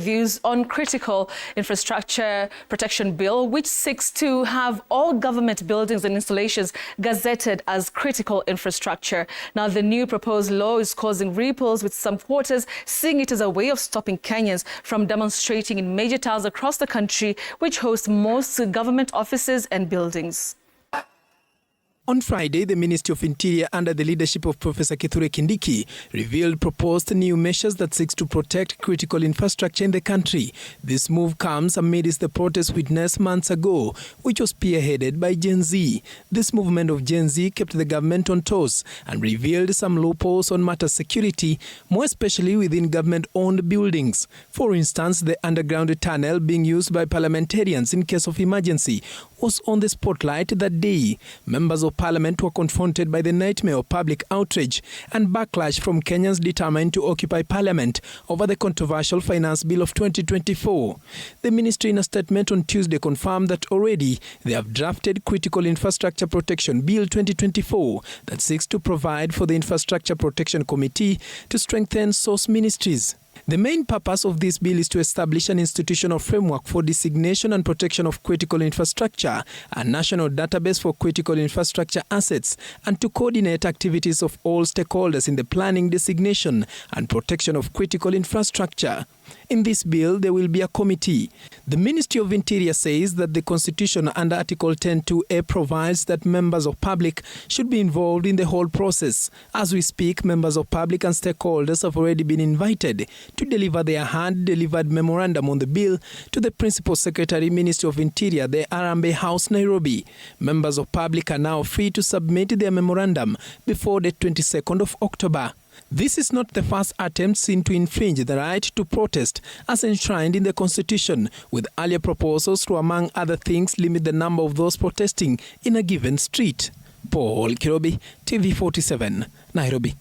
Views on critical infrastructure protection bill, which seeks to have all government buildings and installations gazetted as critical infrastructure. Now, the new proposed law is causing ripples, with some quarters seeing it as a way of stopping Kenyans from demonstrating in major towns across the country, which host most government offices and buildings. On Friday, the Ministry of Interior, under the leadership of Professor Kithure Kindiki, revealed proposed new measures that seeks to protect critical infrastructure in the country. This move comes amidst the protest witnessed months ago, which was spearheaded by Gen Z. This movement of Gen Z kept the government on toes and revealed some loopholes on matters security, more especially within government-owned buildings. For instance, the underground tunnel being used by parliamentarians in case of emergency was on the spotlight that day. Members of Parliament were confronted by the nightmare of public outrage and backlash from Kenyans determined to occupy Parliament over the controversial Finance Bill of 2024. The ministry in a statement on Tuesday confirmed that already they have drafted Critical Infrastructure Protection Bill 2024 that seeks to provide for the Infrastructure Protection Committee to strengthen source ministries. The main purpose of this bill is to establish an institutional framework for designation and protection of critical infrastructure, a national database for critical infrastructure assets, and to coordinate activities of all stakeholders in the planning, designation, and protection of critical infrastructure. In this bill, there will be a committee. The Ministry of Interior says that the Constitution under Article 10(2)(a) provides that members of public should be involved in the whole process. As we speak, members of public and stakeholders have already been invited to deliver their hand-delivered memorandum on the bill to the Principal Secretary, Ministry of Interior, the Harambee House, Nairobi. Members of public are now free to submit their memorandum before the 22nd of October. This is not the first attempt seen to infringe the right to protest as enshrined in the Constitution, with earlier proposals to, among other things, limit the number of those protesting in a given street. Paul Kirobi, TV 47, Nairobi.